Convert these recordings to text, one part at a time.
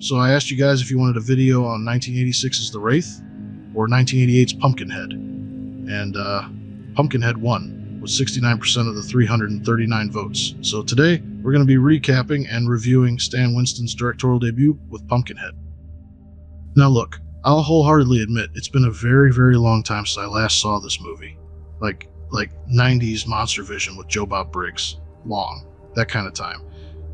So I asked you guys if you wanted a video on 1986's The Wraith or 1988's Pumpkinhead. And Pumpkinhead won with 69% of the 339 votes. So today we're going to be recapping and reviewing Stan Winston's directorial debut with Pumpkinhead. Now look, I'll wholeheartedly admit it's been a very, very long time since I last saw this movie. Like 90s Monster Vision with Joe Bob Briggs. Long. That kind of time.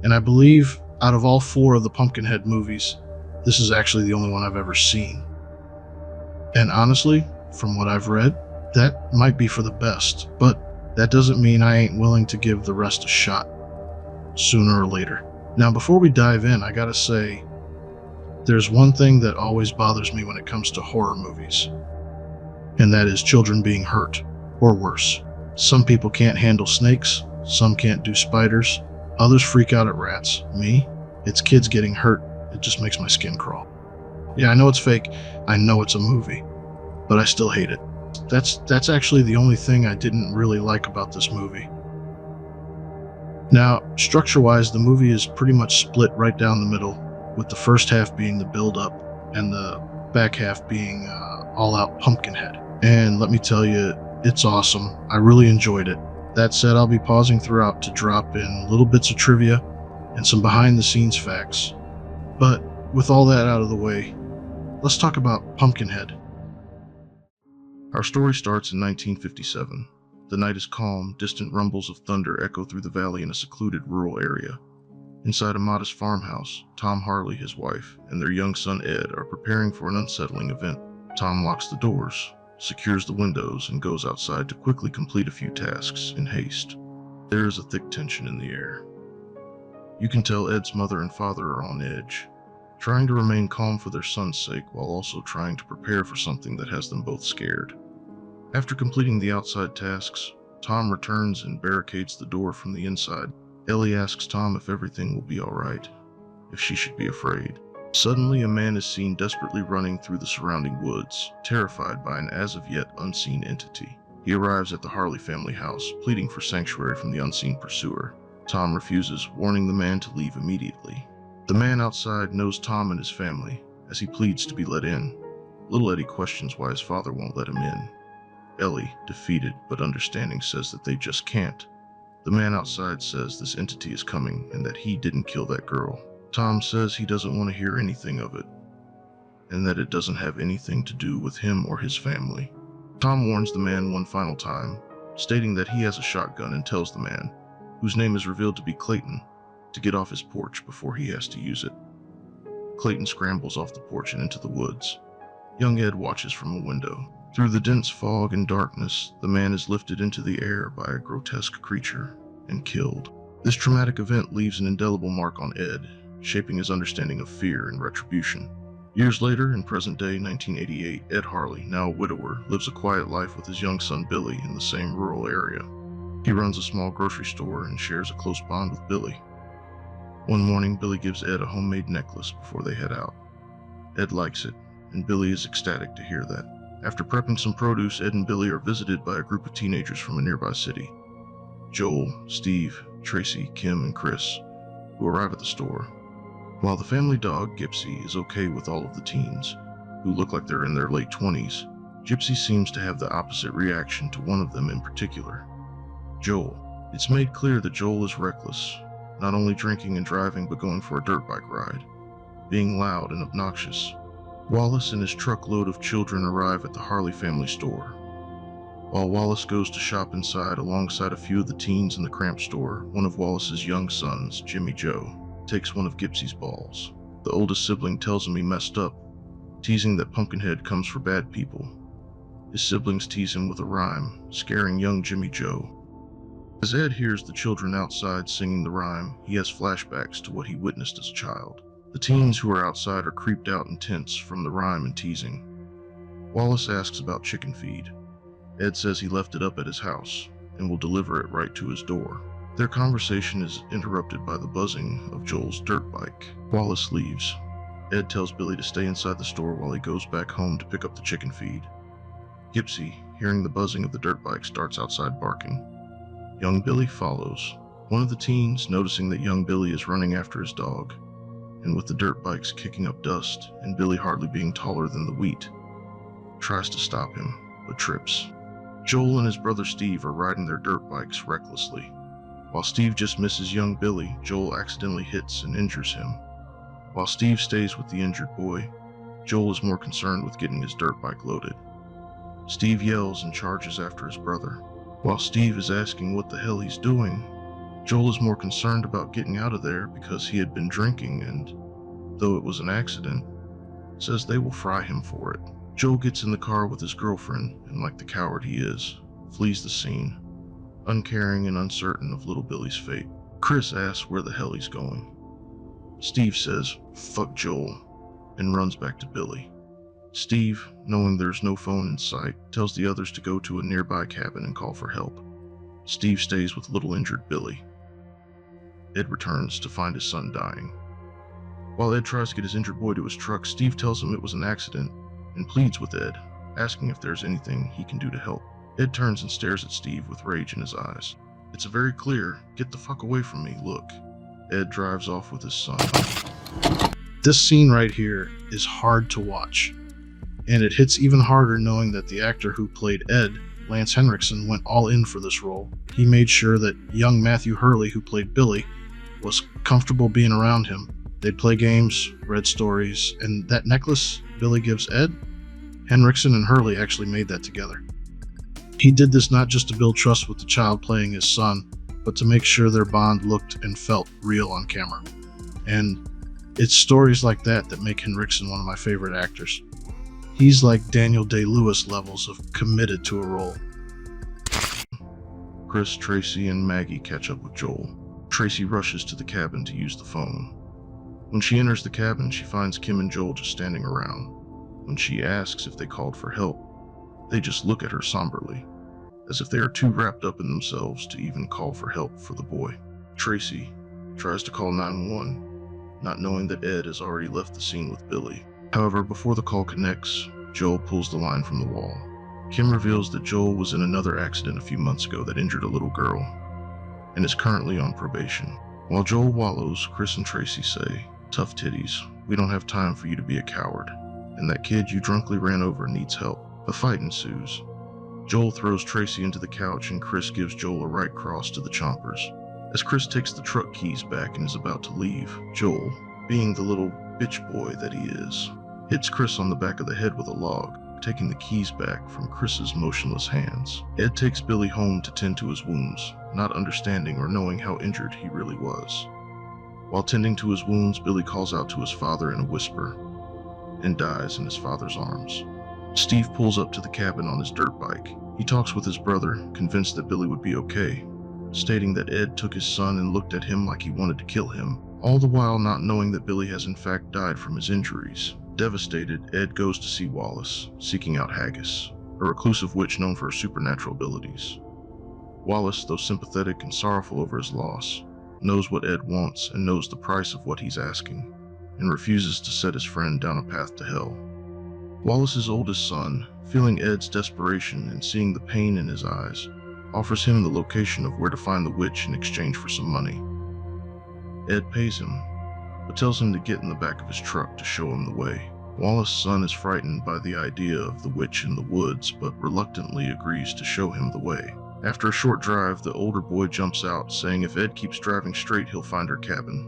And I believe out of all 4 of the Pumpkinhead movies, this is actually the only one I've ever seen. And honestly, from what I've read, that might be for the best, but that doesn't mean I ain't willing to give the rest a shot sooner or later. Now, before we dive in, I gotta say, there's one thing that always bothers me when it comes to horror movies, and that is children being hurt, or worse. Some people can't handle snakes, some can't do spiders, others freak out at rats. Me, it's kids getting hurt. It just makes my skin crawl. Yeah, I know it's fake, I know it's a movie, but I still hate it. That's actually the only thing I didn't really like about this movie. Now, structure-wise, the movie is pretty much split right down the middle, with the first half being the build-up and the back half being all-out Pumpkinhead. And let me tell you, it's awesome. I really enjoyed it. That said, I'll be pausing throughout to drop in little bits of trivia and some behind-the-scenes facts. But with all that out of the way, let's talk about Pumpkinhead. Our story starts in 1957. The night is calm, distant rumbles of thunder echo through the valley in a secluded rural area. Inside a modest farmhouse, Tom Harley, his wife, and their young son Ed are preparing for an unsettling event. Tom locks the doors, secures the windows, and goes outside to quickly complete a few tasks in haste. There is a thick tension in the air. You can tell Ed's mother and father are on edge, trying to remain calm for their son's sake while also trying to prepare for something that has them both scared. After completing the outside tasks, Tom returns and barricades the door from the inside. Ellie asks Tom if everything will be alright, if she should be afraid. Suddenly, a man is seen desperately running through the surrounding woods, terrified by an as-of-yet unseen entity. He arrives at the Harley family house, pleading for sanctuary from the unseen pursuer. Tom refuses, warning the man to leave immediately. The man outside knows Tom and his family, as he pleads to be let in. Little Eddie questions why his father won't let him in. Ellie, defeated but understanding, says that they just can't. The man outside says this entity is coming and that he didn't kill that girl. Tom says he doesn't want to hear anything of it, and that it doesn't have anything to do with him or his family. Tom warns the man one final time, stating that he has a shotgun, and tells the man, whose name is revealed to be Clayton, to get off his porch before he has to use it. Clayton scrambles off the porch and into the woods. Young Ed watches from a window. Through the dense fog and darkness, the man is lifted into the air by a grotesque creature and killed. This traumatic event leaves an indelible mark on Ed, shaping his understanding of fear and retribution. Years later, in present-day 1988, Ed Harley, now a widower, lives a quiet life with his young son Billy in the same rural area. He runs a small grocery store and shares a close bond with Billy. One morning, Billy gives Ed a homemade necklace before they head out. Ed likes it, and Billy is ecstatic to hear that. After prepping some produce, Ed and Billy are visited by a group of teenagers from a nearby city. Joel, Steve, Tracy, Kim, and Chris, who arrive at the store. While the family dog, Gypsy, is okay with all of the teens, who look like they're in their late 20s, Gypsy seems to have the opposite reaction to one of them in particular, Joel. It's made clear that Joel is reckless, not only drinking and driving but going for a dirt bike ride, being loud and obnoxious. Wallace and his truckload of children arrive at the Harley family store. While Wallace goes to shop inside alongside a few of the teens in the cramped store, one of Wallace's young sons, Jimmy Joe, takes one of Gypsy's balls. The oldest sibling tells him he messed up, teasing that Pumpkinhead comes for bad people. His siblings tease him with a rhyme, scaring young Jimmy Joe. As Ed hears the children outside singing the rhyme, he has flashbacks to what he witnessed as a child. The teens who are outside are creeped out and tense from the rhyme and teasing. Wallace asks about chicken feed. Ed says he left it up at his house and will deliver it right to his door. Their conversation is interrupted by the buzzing of Joel's dirt bike. Wallace leaves. Ed tells Billy to stay inside the store while he goes back home to pick up the chicken feed. Gypsy, hearing the buzzing of the dirt bike, starts outside barking. Young Billy follows. One of the teens, noticing that young Billy is running after his dog, and with the dirt bikes kicking up dust and Billy hardly being taller than the wheat, tries to stop him, but trips. Joel and his brother Steve are riding their dirt bikes recklessly. While Steve just misses young Billy, Joel accidentally hits and injures him. While Steve stays with the injured boy, Joel is more concerned with getting his dirt bike loaded. Steve yells and charges after his brother. While Steve is asking what the hell he's doing, Joel is more concerned about getting out of there because he had been drinking and, though it was an accident, says they will fry him for it. Joel gets in the car with his girlfriend and, like the coward he is, flees the scene, uncaring and uncertain of little Billy's fate. Chris asks where the hell he's going. Steve says, "Fuck Joel," and runs back to Billy. Steve, knowing there's no phone in sight, tells the others to go to a nearby cabin and call for help. Steve stays with little injured Billy. Ed returns to find his son dying. While Ed tries to get his injured boy to his truck, Steve tells him it was an accident and pleads with Ed, asking if there's anything he can do to help. Ed turns and stares at Steve with rage in his eyes. It's a very clear, "Get the fuck away from me" look. Ed drives off with his son. This scene right here is hard to watch, and it hits even harder knowing that the actor who played Ed, Lance Henriksen, went all in for this role. He made sure that young Matthew Hurley, who played Billy, was comfortable being around him. They'd play games, read stories, and that necklace Billy gives Ed, Henriksen and Hurley actually made that together. He did this not just to build trust with the child playing his son, but to make sure their bond looked and felt real on camera. And it's stories like that that make Henriksen one of my favorite actors. He's like Daniel Day-Lewis levels of committed to a role. Chris, Tracy, and Maggie catch up with Joel. Tracy rushes to the cabin to use the phone. When she enters the cabin, she finds Kim and Joel just standing around. When she asks if they called for help, they just look at her somberly, as if they are too wrapped up in themselves to even call for help for the boy. Tracy tries to call 911, not knowing that Ed has already left the scene with Billy. However, before the call connects, Joel pulls the line from the wall. Kim reveals that Joel was in another accident a few months ago that injured a little girl, and is currently on probation. While Joel wallows, Chris and Tracy say, "Tough titties, we don't have time for you to be a coward, and that kid you drunkenly ran over needs help." A fight ensues. Joel throws Tracy into the couch and Chris gives Joel a right cross to the chompers. As Chris takes the truck keys back and is about to leave, Joel, being the little bitch boy that he is, hits Chris on the back of the head with a log, taking the keys back from Chris's motionless hands. Ed takes Billy home to tend to his wounds, not understanding or knowing how injured he really was. While tending to his wounds, Billy calls out to his father in a whisper and dies in his father's arms. Steve pulls up to the cabin on his dirt bike. He talks with his brother, convinced that Billy would be okay, stating that Ed took his son and looked at him like he wanted to kill him, all the while not knowing that Billy has in fact died from his injuries. Devastated, Ed goes to see Wallace, seeking out Haggis, a reclusive witch known for her supernatural abilities. Wallace, though sympathetic and sorrowful over his loss, knows what Ed wants and knows the price of what he's asking, and refuses to set his friend down a path to hell. Wallace's oldest son, feeling Ed's desperation and seeing the pain in his eyes, offers him the location of where to find the witch in exchange for some money. Ed pays him, but tells him to get in the back of his truck to show him the way. Wallace's son is frightened by the idea of the witch in the woods, but reluctantly agrees to show him the way. After a short drive, the older boy jumps out, saying if Ed keeps driving straight, he'll find her cabin.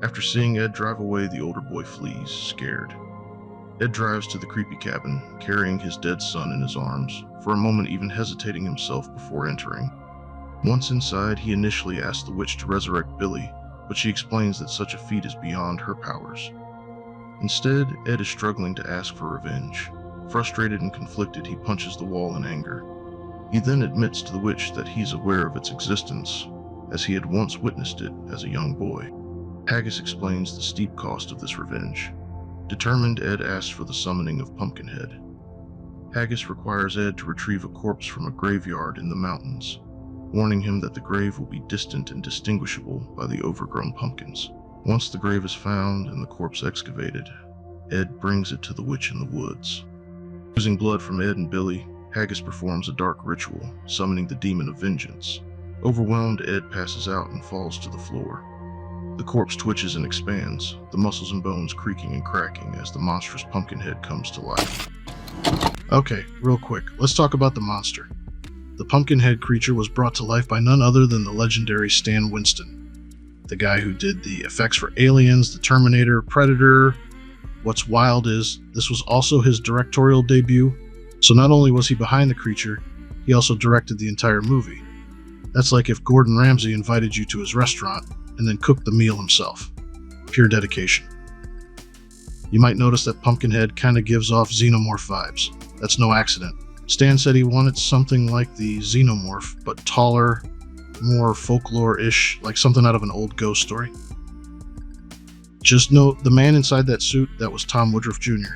After seeing Ed drive away, the older boy flees, scared. Ed drives to the creepy cabin, carrying his dead son in his arms, for a moment even hesitating himself before entering. Once inside, he initially asks the witch to resurrect Billy, but she explains that such a feat is beyond her powers. Instead, Ed is struggling to ask for revenge. Frustrated and conflicted, he punches the wall in anger. He then admits to the witch that he's aware of its existence, as he had once witnessed it as a young boy. Haggis explains the steep cost of this revenge. Determined, Ed asks for the summoning of Pumpkinhead. Haggis requires Ed to retrieve a corpse from a graveyard in the mountains, warning him that the grave will be distant and distinguishable by the overgrown pumpkins. Once the grave is found and the corpse excavated, Ed brings it to the witch in the woods. Using blood from Ed and Billy, Haggis performs a dark ritual, summoning the demon of vengeance. Overwhelmed, Ed passes out and falls to the floor. The corpse twitches and expands, the muscles and bones creaking and cracking as the monstrous Pumpkinhead comes to life. Okay, real quick, let's talk about the monster. The Pumpkinhead creature was brought to life by none other than the legendary Stan Winston, the guy who did the effects for Aliens, the Terminator, Predator. What's wild is, this was also his directorial debut, so not only was he behind the creature, he also directed the entire movie. That's like if Gordon Ramsay invited you to his restaurant and then cooked the meal himself. Pure dedication. You might notice that Pumpkinhead kinda gives off xenomorph vibes. That's no accident. Stan said he wanted something like the xenomorph, but taller, more folklore-ish, like something out of an old ghost story. Just note, the man inside that suit, that was Tom Woodruff Jr.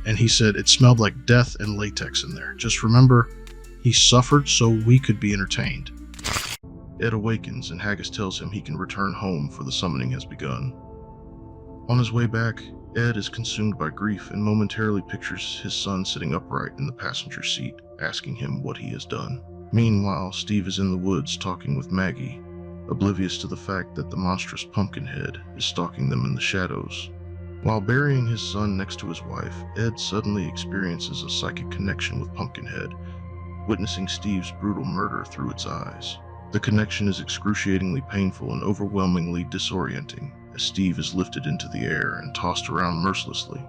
And he said it smelled like death and latex in there. Just remember, he suffered so we could be entertained. Ed awakens and Haggis tells him he can return home for the summoning has begun. On his way back, Ed is consumed by grief and momentarily pictures his son sitting upright in the passenger seat, asking him what he has done. Meanwhile, Steve is in the woods talking with Maggie, oblivious to the fact that the monstrous Pumpkinhead is stalking them in the shadows. While burying his son next to his wife, Ed suddenly experiences a psychic connection with Pumpkinhead, witnessing Steve's brutal murder through its eyes. The connection is excruciatingly painful and overwhelmingly disorienting, as Steve is lifted into the air and tossed around mercilessly,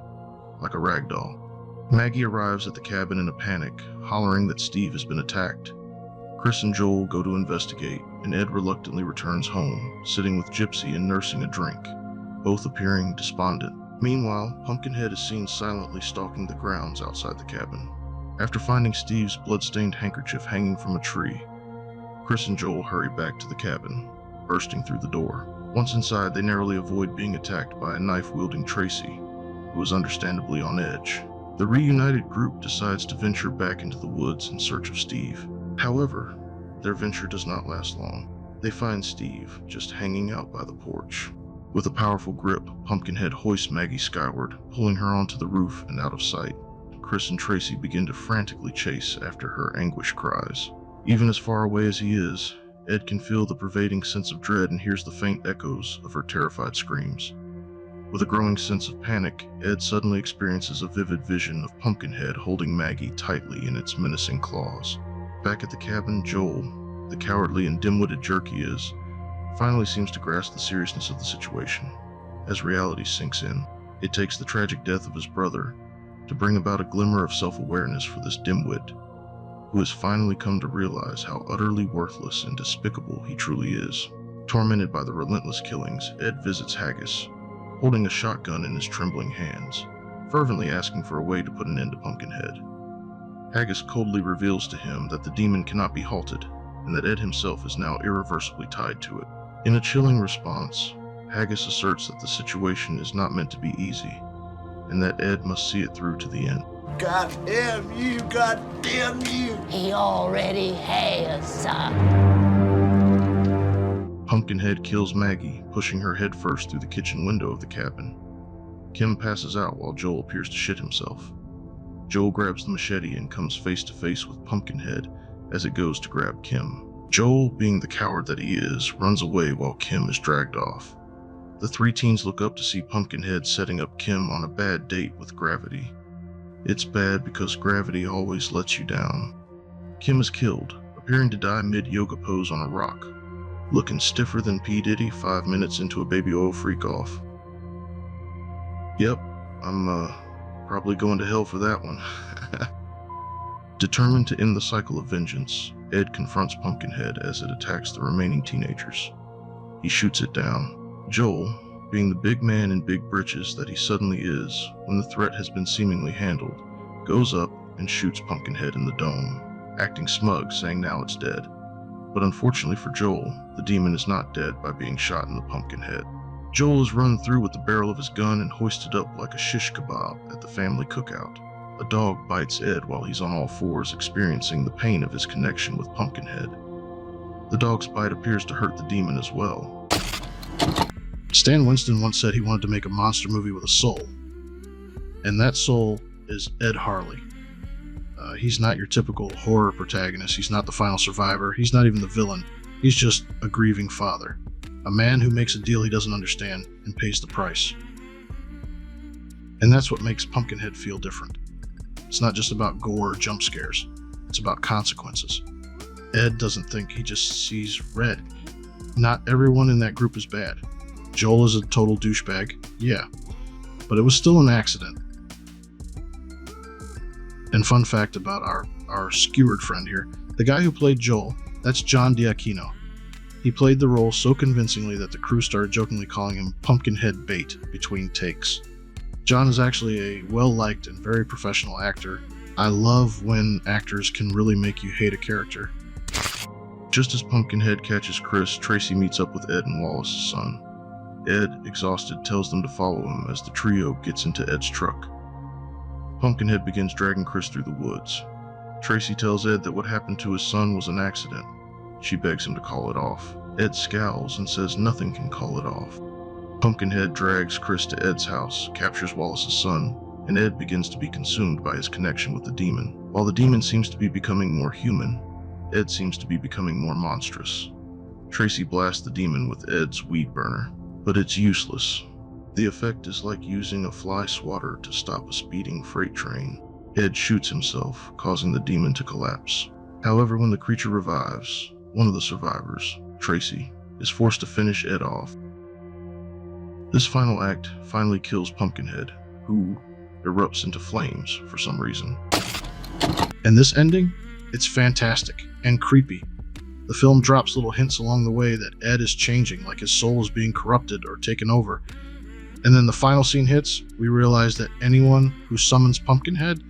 like a rag doll. Maggie arrives at the cabin in a panic, hollering that Steve has been attacked. Chris and Joel go to investigate, and Ed reluctantly returns home, sitting with Gypsy and nursing a drink, both appearing despondent. Meanwhile, Pumpkinhead is seen silently stalking the grounds outside the cabin. After finding Steve's blood-stained handkerchief hanging from a tree, Chris and Joel hurry back to the cabin, bursting through the door. Once inside, they narrowly avoid being attacked by a knife-wielding Tracy, who is understandably on edge. The reunited group decides to venture back into the woods in search of Steve. However, their venture does not last long. They find Steve just hanging out by the porch. With a powerful grip, Pumpkinhead hoists Maggie skyward, pulling her onto the roof and out of sight. Chris and Tracy begin to frantically chase after her anguished cries. Even as far away as he is, Ed can feel the pervading sense of dread and hears the faint echoes of her terrified screams. With a growing sense of panic, Ed suddenly experiences a vivid vision of Pumpkinhead holding Maggie tightly in its menacing claws. Back at the cabin, Joel, the cowardly and dim-witted jerk he is, finally seems to grasp the seriousness of the situation. As reality sinks in, it takes the tragic death of his brother to bring about a glimmer of self-awareness for this dimwit, who has finally come to realize how utterly worthless and despicable he truly is. Tormented by the relentless killings, Ed visits Haggis, holding a shotgun in his trembling hands, fervently asking for a way to put an end to Pumpkinhead. Haggis coldly reveals to him that the demon cannot be halted, and that Ed himself is now irreversibly tied to it. In a chilling response, Haggis asserts that the situation is not meant to be easy, and that Ed must see it through to the end. God damn you, God damn you! He already has, son. Pumpkinhead kills Maggie, pushing her head first through the kitchen window of the cabin. Kim passes out while Joel appears to shit himself. Joel grabs the machete and comes face to face with Pumpkinhead as it goes to grab Kim. Joel, being the coward that he is, runs away while Kim is dragged off. The three teens look up to see Pumpkinhead setting up Kim on a bad date with Gravity. It's bad because Gravity always lets you down. Kim is killed, appearing to die mid-yoga pose on a rock, looking stiffer than P. Diddy 5 minutes into a baby oil freak-off. Yep, I'm probably going to hell for that one. Determined to end the cycle of vengeance, Ed confronts Pumpkinhead as it attacks the remaining teenagers. He shoots it down. Joel, being the big man in big britches that he suddenly is when the threat has been seemingly handled, goes up and shoots Pumpkinhead in the dome, acting smug, saying now it's dead. But unfortunately for Joel, the demon is not dead by being shot in the Pumpkinhead. Joel is run through with the barrel of his gun and hoisted up like a shish kebab at the family cookout. A dog bites Ed while he's on all fours, experiencing the pain of his connection with Pumpkinhead. The dog's bite appears to hurt the demon as well. Stan Winston once said he wanted to make a monster movie with a soul, and that soul is Ed Harley. He's not your typical horror protagonist. He's not the final survivor. He's not even the villain. He's just a grieving father. A man who makes a deal he doesn't understand and pays the price. And that's what makes Pumpkinhead feel different. It's not just about gore or jump scares. It's about consequences. Ed doesn't think, he just sees red. Not everyone in that group is bad. Joel is a total douchebag, yeah, but it was still an accident. And fun fact about our skewered friend here, the guy who played Joel, that's John D'Aquino. He played the role so convincingly that the crew started jokingly calling him Pumpkinhead Bait between takes. John is actually a well-liked and very professional actor. I love when actors can really make you hate a character. Just as Pumpkinhead catches Chris, Tracy meets up with Ed and Wallace's son. Ed, exhausted, tells them to follow him as the trio gets into Ed's truck. Pumpkinhead begins dragging Chris through the woods. Tracy tells Ed that what happened to his son was an accident. She begs him to call it off. Ed scowls and says nothing can call it off. Pumpkinhead drags Chris to Ed's house, captures Wallace's son, and Ed begins to be consumed by his connection with the demon. While the demon seems to be becoming more human, Ed seems to be becoming more monstrous. Tracy blasts the demon with Ed's weed burner, but it's useless. The effect is like using a fly swatter to stop a speeding freight train. Ed shoots himself, causing the demon to collapse. However, when the creature revives, one of the survivors, Tracy, is forced to finish Ed off. This final act finally kills Pumpkinhead, who erupts into flames for some reason. And this ending, it's fantastic and creepy. The film drops little hints along the way that Ed is changing, like his soul is being corrupted or taken over. And then the final scene hits, we realize that anyone who summons Pumpkinhead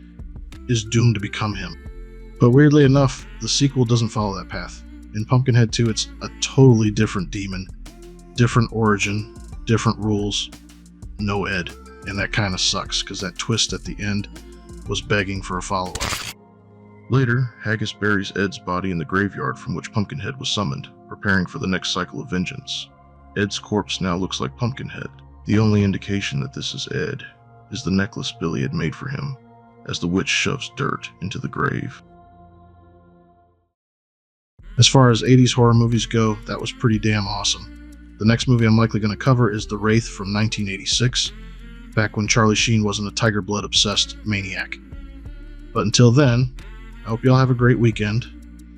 is doomed to become him. But weirdly enough, the sequel doesn't follow that path. In Pumpkinhead 2, it's a totally different demon, different origin, different rules, no Ed. And that kind of sucks, because that twist at the end was begging for a follow-up. Later, Haggis buries Ed's body in the graveyard from which Pumpkinhead was summoned, preparing for the next cycle of vengeance. Ed's corpse now looks like Pumpkinhead. The only indication that this is Ed is the necklace Billy had made for him, as the witch shoves dirt into the grave. As far as 80s horror movies go, that was pretty damn awesome. The next movie I'm likely going to cover is The Wraith from 1986, back when Charlie Sheen wasn't a tiger blood obsessed maniac. But until then, I hope you all have a great weekend.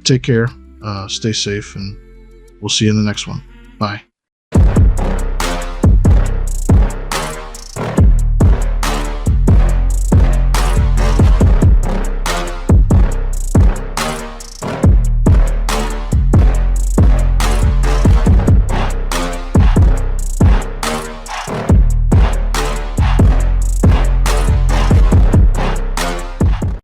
Take care, stay safe, and we'll see you in the next one. Bye.